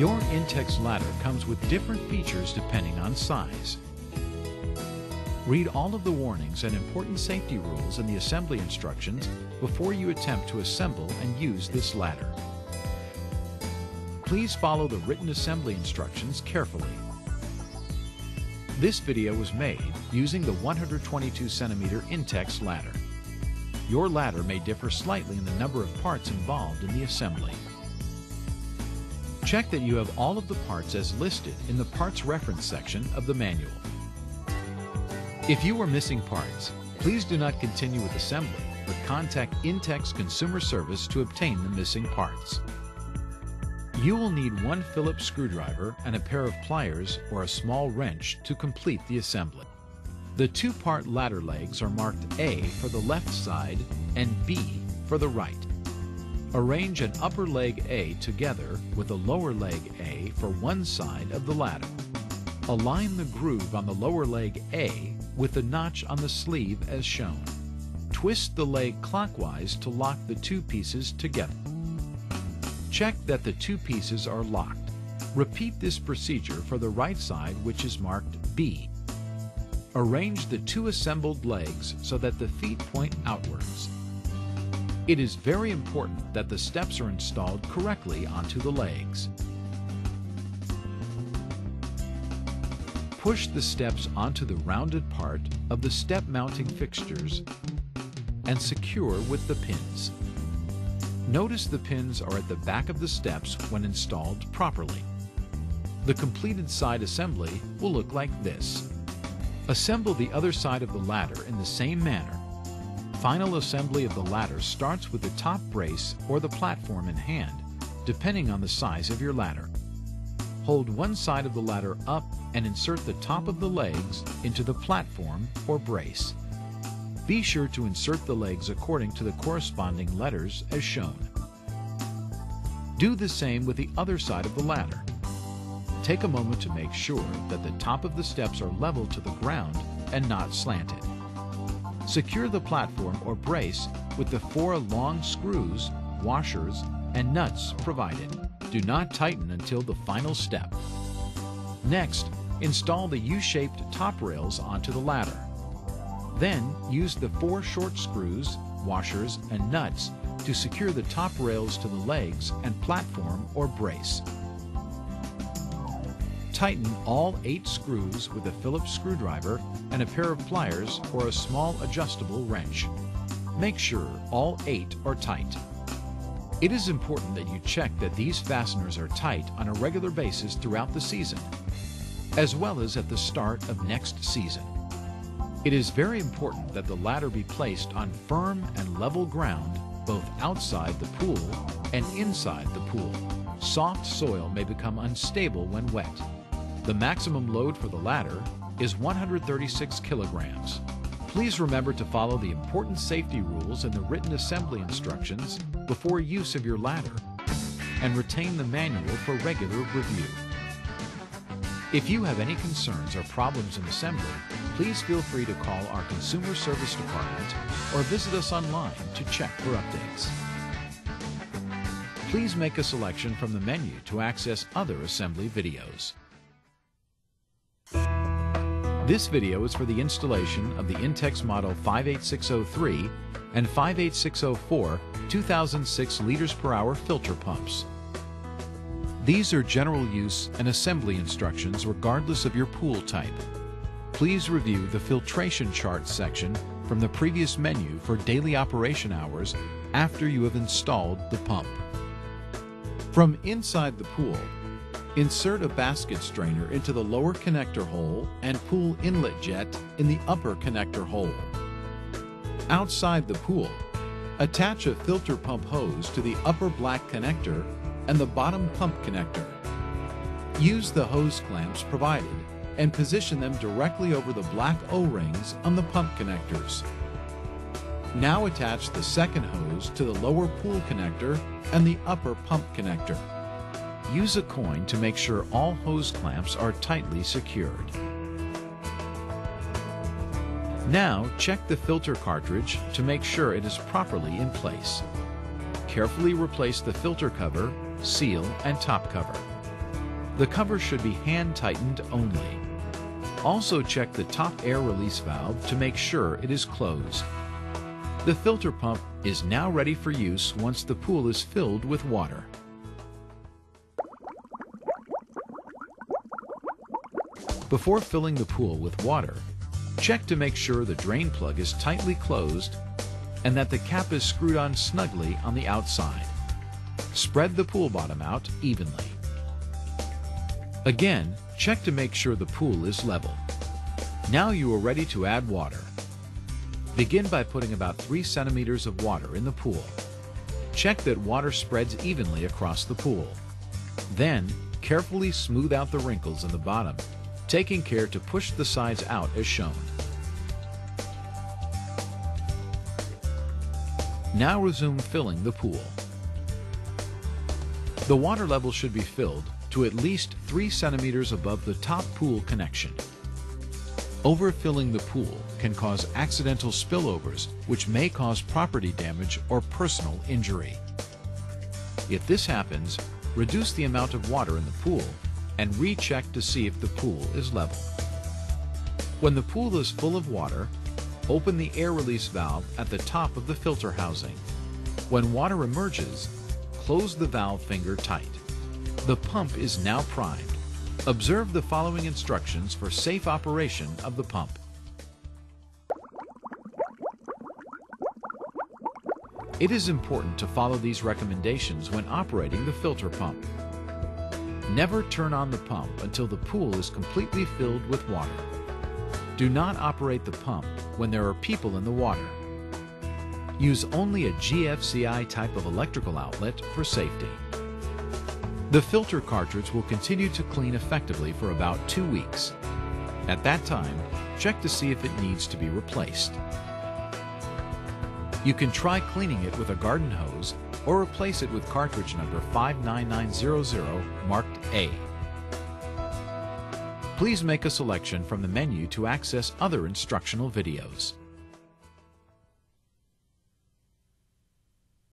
Your Intex ladder comes with different features depending on size. Read all of the warnings and important safety rules in the assembly instructions before you attempt to assemble and use this ladder. Please follow the written assembly instructions carefully. This video was made using the 122 cm Intex ladder. Your ladder may differ slightly in the number of parts involved in the assembly. Check that you have all of the parts as listed in the parts reference section of the manual. If you are missing parts, please do not continue with assembly, but contact Intex Consumer Service to obtain the missing parts. You will need one Phillips screwdriver and a pair of pliers or a small wrench to complete the assembly. The two-part ladder legs are marked A for the left side and B for the right. Arrange an upper leg A together with a lower leg A for one side of the ladder. Align the groove on the lower leg A with the notch on the sleeve as shown. Twist the leg clockwise to lock the two pieces together. Check that the two pieces are locked. Repeat this procedure for the right side, which is marked B. Arrange the two assembled legs so that the feet point outwards. It is very important that the steps are installed correctly onto the legs. Push the steps onto the rounded part of the step mounting fixtures and secure with the pins. Notice the pins are at the back of the steps when installed properly. The completed side assembly will look like this. Assemble the other side of the ladder in the same manner. Final assembly of the ladder starts with the top brace or the platform in hand, depending on the size of your ladder. Hold one side of the ladder up and insert the top of the legs into the platform or brace. Be sure to insert the legs according to the corresponding letters as shown. Do the same with the other side of the ladder. Take a moment to make sure that the top of the steps are level to the ground and not slanted. Secure the platform or brace with the 4 long screws, washers, and nuts provided. Do not tighten until the final step. Next, install the U-shaped top rails onto the ladder. Then, use the 4 short screws, washers, and nuts to secure the top rails to the legs and platform or brace. Tighten all 8 screws with a Phillips screwdriver and a pair of pliers or a small adjustable wrench. Make sure all 8 are tight. It is important that you check that these fasteners are tight on a regular basis throughout the season, as well as at the start of next season. It is very important that the ladder be placed on firm and level ground both outside the pool and inside the pool. Soft soil may become unstable when wet. The maximum load for the ladder is 136 kilograms. Please remember to follow the important safety rules in the written assembly instructions before use of your ladder, and retain the manual for regular review. If you have any concerns or problems in assembly, please feel free to call our Consumer Service Department or visit us online to check for updates. Please make a selection from the menu to access other assembly videos. This video is for the installation of the Intex model 58603 and 58604 2006 liters per hour filter pumps. These are general use and assembly instructions regardless of your pool type. Please review the filtration chart section from the previous menu for daily operation hours after you have installed the pump. From inside the pool, insert a basket strainer into the lower connector hole and pool inlet jet in the upper connector hole. Outside the pool, attach a filter pump hose to the upper black connector and the bottom pump connector. Use the hose clamps provided and position them directly over the black O-rings on the pump connectors. Now attach the second hose to the lower pool connector and the upper pump connector. Use a coin to make sure all hose clamps are tightly secured. Now check the filter cartridge to make sure it is properly in place. Carefully replace the filter cover, seal, and top cover. The cover should be hand-tightened only. Also check the top air release valve to make sure it is closed. The filter pump is now ready for use once the pool is filled with water. Before filling the pool with water, check to make sure the drain plug is tightly closed and that the cap is screwed on snugly on the outside. Spread the pool bottom out evenly. Again, check to make sure the pool is level. Now you are ready to add water. Begin by putting about 3 centimeters of water in the pool. Check that water spreads evenly across the pool. Then, carefully smooth out the wrinkles in the bottom, taking care to push the sides out as shown. Now resume filling the pool. The water level should be filled to at least 3 centimeters above the top pool connection. Overfilling the pool can cause accidental spillovers, which may cause property damage or personal injury. If this happens, reduce the amount of water in the pool and recheck to see if the pool is level. When the pool is full of water, open the air release valve at the top of the filter housing. When water emerges, close the valve finger tight. The pump is now primed. Observe the following instructions for safe operation of the pump. It is important to follow these recommendations when operating the filter pump. Never turn on the pump until the pool is completely filled with water. Do not operate the pump when there are people in the water. Use only a GFCI type of electrical outlet for safety. The filter cartridge will continue to clean effectively for about 2 weeks. At that time, check to see if it needs to be replaced. You can try cleaning it with a garden hose or replace it with cartridge number 59900 marked A. Please make a selection from the menu to access other instructional videos.